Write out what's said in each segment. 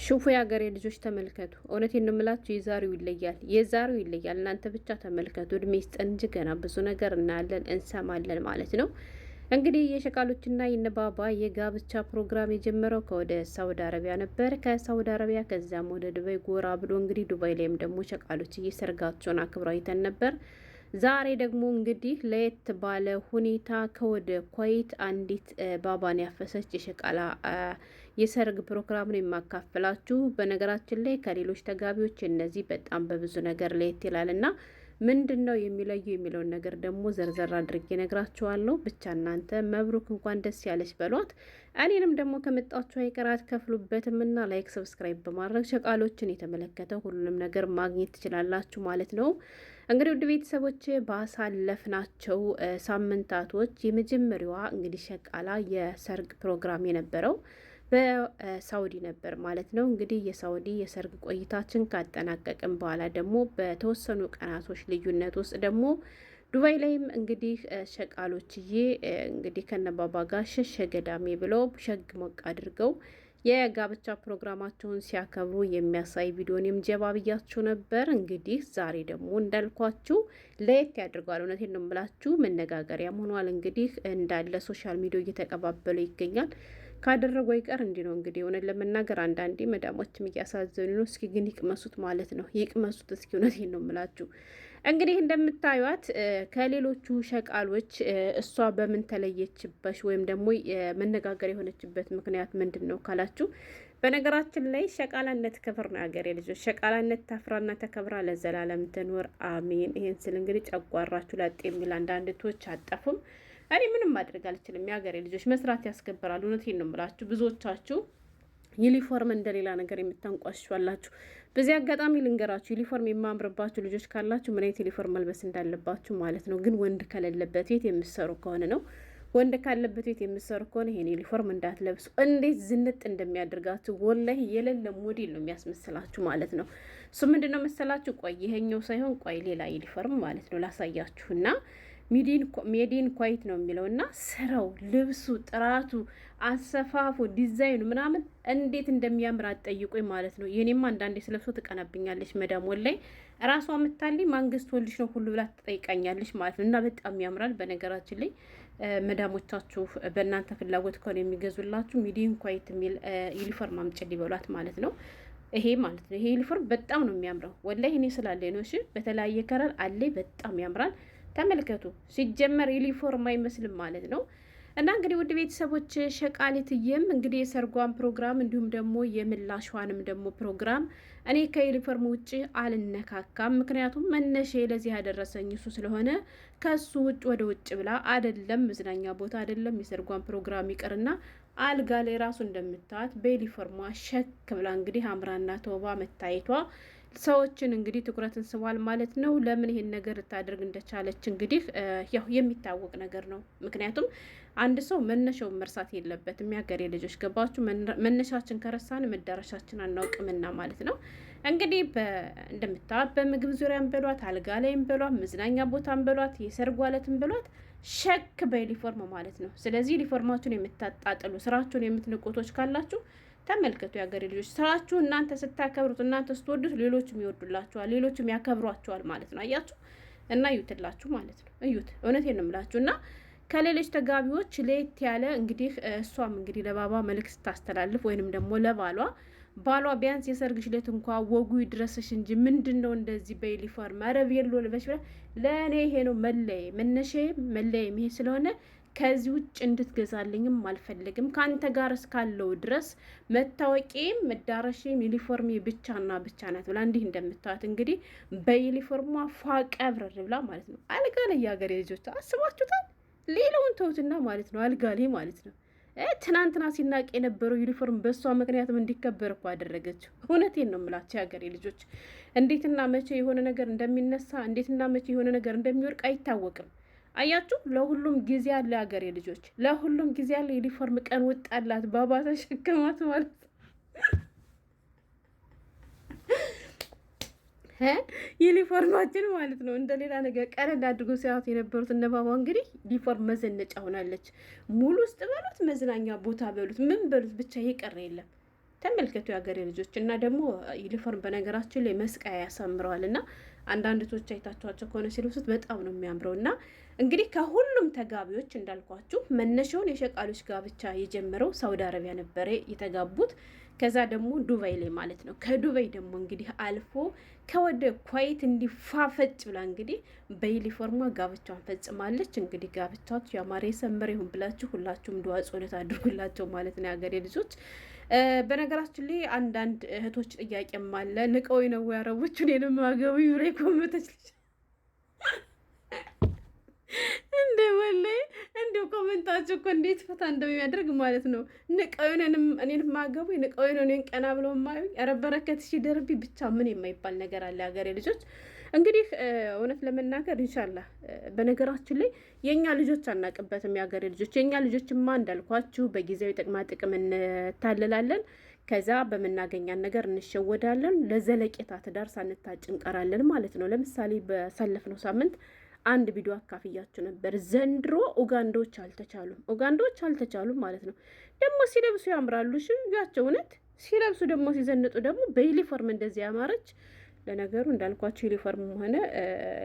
ሹፉ የሀገሬ ልጆች ተመልከቱ። እውነቴን ነው የምላችሁ፣ የዛሬው ይለያል። እናንተ ብቻ ተመልከቱ። እድሜ ይስጠን እንጂ ገና ብዙ ነገር እናያለን እንሰማለን ማለት ነው። እንግዲህ የሸቃሎችና የነባባ የጋብቻ ፕሮግራም የጀመረው ከወደ ሳውዲ አረቢያ ነበር። ከሳውዲ አረቢያ ከዚያም ወደ ዱባይ ጎራ ብሎ እንግዲህ ዱባይ ላይም ደግሞ ሸቃሎች እየሰርጋቸውን አክብረው አይተን ነበር። ዛሬ ደግሞ እንግዲህ ለየት ባለ ሁኔታ ከወደ ኩዌት አንዲት ባባን ያፈሰች የሸቃላ የሰርግ ፕሮግራም ነው የማካፍላችሁ። በነገራችን ላይ ከሌሎች ተጋቢዎች እነዚህ በጣም በብዙ ነገር ለየት ይላልና ምንድን ነው የሚለውን ነገር ደግሞ ዘርዘር አድርጌ ነግራችኋለሁ። ብቻ እናንተ መብሩክ እንኳን ደስ ያለች በሏት። እኔንም ደግሞ ከመጣችሁ አይቀራት ከፍሉበትም እና ላይክ ሰብስክራይብ በማድረግ ሸቃሎችን የተመለከተ ሁሉንም ነገር ማግኘት ትችላላችሁ ማለት ነው። እንግዲህ ውድ ቤተሰቦች ባሳለፍናቸው ሳምንታቶች የመጀመሪያዋ እንግዲህ ሸቃላ የሰርግ ፕሮግራም የነበረው በሳውዲ ነበር ማለት ነው። እንግዲህ የሳውዲ የሰርግ ቆይታችን ካጠናቀቅን በኋላ ደግሞ በተወሰኑ ቀናቶች ልዩነት ውስጥ ደግሞ ዱባይ ላይም እንግዲህ ሸቃሎችዬ እንግዲህ ከነባባ ጋር ሸሸ ገዳሜ ብለው ሸግ ሞቅ አድርገው የጋብቻ ፕሮግራማቸውን ሲያከብሩ የሚያሳይ ቪዲዮንም ጀባ ብያችሁ ነበር። እንግዲህ ዛሬ ደግሞ እንዳልኳችሁ ለየት ያደርገዋል። እውነቴን ነው የምላችሁ፣ መነጋገሪያም ሆኗል። እንግዲህ እንዳለ ሶሻል ሚዲያ እየተቀባበሉ ይገኛል። ካደረጉ አይቀር እንዲህ ነው እንግዲህ። እውነት ለመናገር አንዳንዴ መዳሞችም እያሳዘኑ ነው። እስኪ ግን ይቅመሱት ማለት ነው፣ ይቅመሱት እስኪ። እውነቴን ነው የምላችሁ። እንግዲህ እንደምታዩት ከሌሎቹ ሸቃሎች እሷ በምን ተለየችበሽ ወይም ደግሞ መነጋገር የሆነችበት ምክንያት ምንድን ነው ካላችሁ፣ በነገራችን ላይ ሸቃላነት ክብር ነው። ሀገሬ ልጆች ሸቃላነት ታፍራና ተከብራ ለዘላለም ትኖር አሜን። ይሄን ስል እንግዲህ ጨጓራችሁ ላጤ የሚል አንዳንድቶች አጠፉም። እኔ ምንም ማድረግ አልችልም። የሀገሬ ልጆች መስራት ያስከብራል። እውነቴን ነው የምላችሁ። ብዙዎቻችሁ ዩኒፎርም እንደሌላ ነገር የምታንቋሽሿላችሁ። በዚህ አጋጣሚ ልንገራችሁ፣ ዩኒፎርም የማምርባችሁ ልጆች ካላችሁ ምን አይነት ዩኒፎርም መልበስ እንዳለባችሁ ማለት ነው። ግን ወንድ ከሌለበት ቤት የምትሰሩ ከሆነ ነው። ወንድ ካለበት ቤት የምትሰሩ ከሆነ ይሄን ዩኒፎርም እንዳትለብሱ። እንዴት ዝንጥ እንደሚያደርጋችሁ ወላሂ የሌለ ሞዴል ነው የሚያስመስላችሁ ማለት ነው። እሱ ምንድን ነው መሰላችሁ? ቆይ ይሄኛው ሳይሆን ቆይ ሌላ ዩኒፎርም ማለት ነው ላሳያችሁና ሜዲን ኳይት ነው የሚለው እና ስራው፣ ልብሱ፣ ጥራቱ፣ አሰፋፉ፣ ዲዛይኑ ምናምን እንዴት እንደሚያምር አትጠይቁኝ ማለት ነው። የኔማ አንዳንዴ ስለብሶ ትቀናብኛለች መዳም ወላይ ራሷ ምታልኝ ማንግስት ወልሽ ነው ሁሉ ብላ ትጠይቃኛለች ማለት ነው። እና በጣም ያምራል። በነገራችን ላይ መዳሞቻችሁ በእናንተ ፍላጎት ከሆነ የሚገዙላችሁ ሜዲን ኳይት የሚል ዩኒፎርም አምጪ ሊበሏት ማለት ነው። ይሄ ማለት ነው። ይሄ ዩኒፎርም በጣም ነው የሚያምረው ወላይ እኔ ስላለ ነው። እሺ በተለያየ ከለር አለ፣ በጣም ያምራል። ተመልከቱ። ሲጀመር ዩኒፎርም አይመስልም ማለት ነው። እና እንግዲህ ውድ ቤተሰቦች ሸቃሊትዬም እንግዲህ የሰርጓን ፕሮግራም እንዲሁም ደግሞ የምላሿንም ደግሞ ፕሮግራም እኔ ከዩኒፎርም ውጭ አልነካካም፣ ምክንያቱም መነሻ ለዚህ ያደረሰኝ እሱ ስለሆነ ከሱ ውጭ ወደ ውጭ ብላ አይደለም መዝናኛ ቦታ አይደለም የሰርጓን ፕሮግራም ይቅርና አልጋ ላይ ራሱ እንደምታዩት በዩኒፎርሟ ሸክ ብላ እንግዲህ አምራና ተውባ መታየቷ ሰዎችን እንግዲህ ትኩረትን ስቧል ማለት ነው። ለምን ይሄን ነገር ልታደርግ እንደቻለች እንግዲህ ያው የሚታወቅ ነገር ነው። ምክንያቱም አንድ ሰው መነሻውን መርሳት የለበትም። የሀገሬ ልጆች ገባችሁ? መነሻችን ከረሳን መዳረሻችን አናውቅምና ማለት ነው። እንግዲህ እንደምታዩት በምግብ ዙሪያን በሏት፣ አልጋ ላይም በሏት፣ መዝናኛ ቦታን በሏት፣ የሰርግ ዋለትን በሏት ሸክ በዩኒፎርም ማለት ነው። ስለዚህ ዩኒፎርማችሁን የምታጣጥሉ ስራችሁን የምትንቁቶች ካላችሁ ተመልከቱ። የሀገሬ ልጆች ስራችሁ እናንተ ስታከብሩት፣ እናንተ ስትወዱት ሌሎችም ይወዱላችኋል፣ ሌሎችም ያከብሯችኋል ማለት ነው። አያችሁ እና እዩትላችሁ ማለት ነው። እዩት፣ እውነቴን ነው የምላችሁ። እና ከሌሎች ተጋቢዎች ለየት ያለ እንግዲህ እሷም እንግዲህ ለባባ መልእክት ስታስተላልፍ ወይንም ደግሞ ባሏ ቢያንስ የሰርግሽ ዕለት እንኳ ወጉ ይድረስሽ እንጂ ምንድን ነው እንደዚህ በዩኒፎርም አረብ የሎ ልበሽ ብላ ለእኔ ይሄ ነው መለየ መነሻዬ መለየ ይሄ ስለሆነ ከዚህ ውጭ እንድትገዛልኝም አልፈልግም። ከአንተ ጋር እስካለው ድረስ መታወቂያም መዳረሻም ዩኒፎርም ብቻና ብቻ ናት ብላ እንዲህ እንደምታዩት እንግዲህ በዩኒፎርሟ ፏቀብረር ብላ ማለት ነው። አልጋ ላይ የሀገሬ ልጆች አስባችሁታል። ሌላውን ተውትና ማለት ነው አልጋ ላይ ማለት ነው። ትናንትና ሲናቅ የነበረው ዩኒፎርም በእሷ ምክንያትም እንዲከበር እኮ አደረገችው። እውነቴን ነው የምላቸው የሀገሬ ልጆች። እንዴትና መቼ የሆነ ነገር እንደሚነሳ እንዴትና መቼ የሆነ ነገር እንደሚወርቅ አይታወቅም። አያችሁ፣ ለሁሉም ጊዜ አለ ሀገሬ ልጆች፣ ለሁሉም ጊዜ አለ። ዩኒፎርም ቀን ወጣላት ባባ ተሸከማት ማለት ዩኒፎርማችን ማለት ነው። እንደሌላ ነገር ቀለል አድርጎ ሲያዩት የነበሩት እነ ባባ እንግዲህ ዩኒፎርም መዘነጫ ሆናለች። ሙሉ ውስጥ በሉት መዝናኛ ቦታ በሉት ምን በሉት ብቻ ይቀር የለም። ተመልከቱ የሀገሬ ልጆች። እና ደግሞ ዩኒፎርም በነገራችን ላይ መስቀያ ያሳምረዋል። እና አንዳንድ ቶች አይታችኋቸው ከሆነ ሲለብሱት በጣም ነው የሚያምረው። እና እንግዲህ ከሁሉም ተጋቢዎች እንዳልኳችሁ መነሻውን የሸቃሎች ጋብቻ የጀመረው ሳውዲ አረቢያ ነበረ የተጋቡት። ከዛ ደግሞ ዱባይ ላይ ማለት ነው። ከዱባይ ደግሞ እንግዲህ አልፎ ከወደ ኳይት እንዲፋፈጭ ብላ እንግዲህ በዩኒፎርሟ ጋብቻዋን ፈጽማለች። እንግዲህ ጋብቻችሁ ያማረ የሰመረ ይሁን ብላችሁ ሁላችሁም ዱዓ ጸሎት አድርጉላቸው ማለት ነው የሀገሬ ልጆች። በነገራችን ላይ አንዳንድ እህቶች ጥያቄም አለ ንቀው ነው ያረቦች እኔንም አገቡ ይብሬ ኮመተች ልጅ እንደ ወላሂ እንዲሁ ኮመንታችሁ እኮ እንዴት ፈታ እንደሚያደርግ ማለት ነው። ንቀውንም እኔን ማገቡ ንቀውን እኔን ቀና ብለው ማዩ ያረበረከት ሲደርቢ ብቻ ምን የማይባል ነገር አለ ሀገሬ ልጆች። እንግዲህ እውነት ለመናገር ኢንሻአላህ በነገራችን ላይ የኛ ልጆች አናቅበትም የሀገሬ ልጆች። የኛ ልጆችማ እንዳልኳችሁ በጊዜያዊ ጥቅማ ጥቅም እንታለላለን። ከዛ በምናገኛን ነገር እንሸወዳለን። ለዘለቄታ ትዳር ሳንታጭ እንቀራለን ማለት ነው። ለምሳሌ በሳለፍነው ሳምንት አንድ ቪዲዮ አካፍያችሁ ነበር። ዘንድሮ ኡጋንዶች አልተቻሉም ማለት ነው። ደግሞ ሲለብሱ ያምራሉ። ሽያቸው እውነት ሲለብሱ ደግሞ ሲዘንጡ ደግሞ በዩኒፎርም እንደዚህ ያማረች። ለነገሩ እንዳልኳቸው ዩኒፎርም ሆነ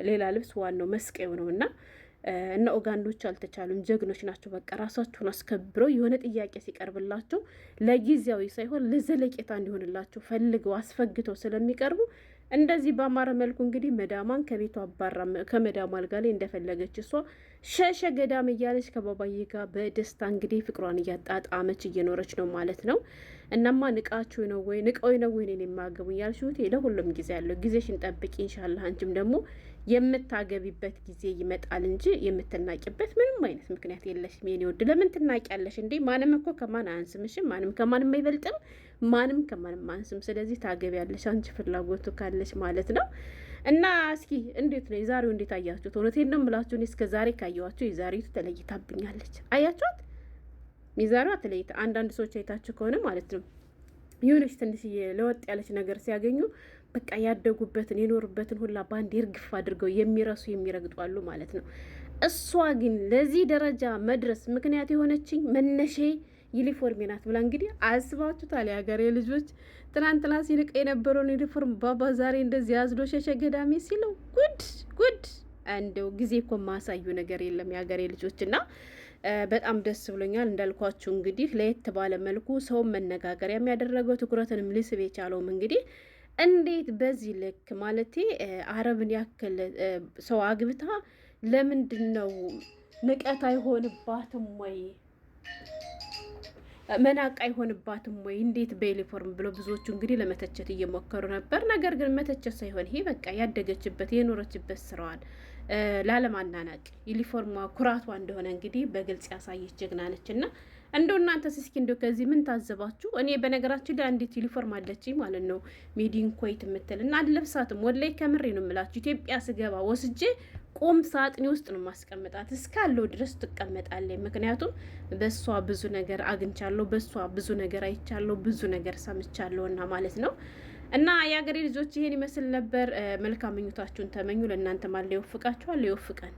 ሌላ ልብስ ዋናው መስቀው ነው። እና ኡጋንዶች አልተቻሉም። ጀግኖች ናቸው። በቃ ራሳቸውን አስከብረው የሆነ ጥያቄ ሲቀርብላቸው ለጊዜያዊ ሳይሆን ለዘለቄታ እንዲሆንላቸው ፈልገው አስፈግተው ስለሚቀርቡ እንደዚህ በአማረ መልኩ እንግዲህ መዳማን ከቤቷ አባራ ከመዳሟ አልጋ ላይ እንደፈለገች እሷ ሸሸ ገዳም እያለች ከባባዬ ጋር በደስታ እንግዲህ ፍቅሯን እያጣጣመች እየኖረች ነው ማለት ነው። እናማ ንቀው ነው ወይ እኔን የማገቡ እያልሽው ለሁሉም ጊዜ ያለው ጊዜሽን ጠብቂ ኢንሻአላህ። አንቺም ደግሞ የምታገቢበት ጊዜ ይመጣል እንጂ የምትናቂበት ምንም አይነት ምክንያት የለሽም የኔ ወድ። ለምን ትናቂያለሽ እንዴ? ማንም እኮ ከማን አያንስምሽም። ማንም ከማንም አይበልጥም። ማንም ከማንም አያንስም። ስለዚህ ታገቢያለሽ አንቺ ፍላጎቱ ካለሽ ማለት ነው። እና እስኪ እንዴት ነው የዛሬው? እንዴት አያችሁት? እውነቴን ነው የምላችሁ። እኔ እስከ ዛሬ ካየኋቸው የዛሬቱ ተለይታብኛለች። አያችኋት? የዛሬዋ ተለይታ አንዳንድ ሰዎች አይታችሁ ከሆነ ማለት ነው የሆነች ትንሽዬ ለወጥ ያለች ነገር ሲያገኙ በቃ ያደጉበትን የኖሩበትን ሁላ ባንድ ይርግፍ አድርገው የሚረግጡ አሉ ማለት ነው። እሷ ግን ለዚህ ደረጃ መድረስ ምክንያት የሆነችኝ መነሼ ዩኒፎርም ናት ብላ እንግዲህ አስባችሁታል የሀገሬ ልጆች። ትናንትና ሲንቅ የነበረውን ዩኒፎርም ባባ ዛሬ እንደዚህ ያዝዶ ሸሸ ገዳሜ ሲለው ጉድ። እንደው ጊዜ እኮ ማሳዩ ነገር የለም የሀገሬ ልጆች። እና በጣም ደስ ብሎኛል እንዳልኳችሁ እንግዲህ ለየት ባለ መልኩ ሰውን መነጋገር የሚያደረገው ትኩረትንም ልስብ የቻለውም እንግዲህ እንዴት በዚህ ልክ ማለቴ አረብን ያክል ሰው አግብታ ለምንድን ነው ንቀት አይሆንባትም ወይ መናቅ አይሆንባትም ወይ? እንዴት በዩኒፎርም ብሎ ብዙዎቹ እንግዲህ ለመተቸት እየሞከሩ ነበር። ነገር ግን መተቸት ሳይሆን ይሄ በቃ ያደገችበት የኖረችበት ስራዋን ላለማናናቅ ዩኒፎርሟ ኩራቷ እንደሆነ እንግዲህ በግልጽ ያሳየች ጀግና ነች። እና እንደው እናንተስ እስኪ እንደው ከዚህ ምን ታዘባችሁ? እኔ በነገራችን ላይ አንዲት ዩኒፎርም አለችኝ ማለት ነው ሜዲን ኮይት የምትል እና አልለብሳትም። ወላሂ ከምሬ ነው የምላችሁ። ኢትዮጵያ ስገባ ወስጄ ቁም ሳጥኔ ውስጥ ነው ማስቀመጣት። እስካለው ድረስ ትቀመጣለች። ምክንያቱም በሷ ብዙ ነገር አግኝቻለሁ፣ በሷ ብዙ ነገር አይቻለሁ፣ ብዙ ነገር ሰምቻለሁ እና ማለት ነው። እና የሀገሬ ልጆች ይሄን ይመስል ነበር። መልካም ምኞታችሁን ተመኙ። ለእናንተ ማለ ይወፍቃችኋል፣ ይወፍቀን።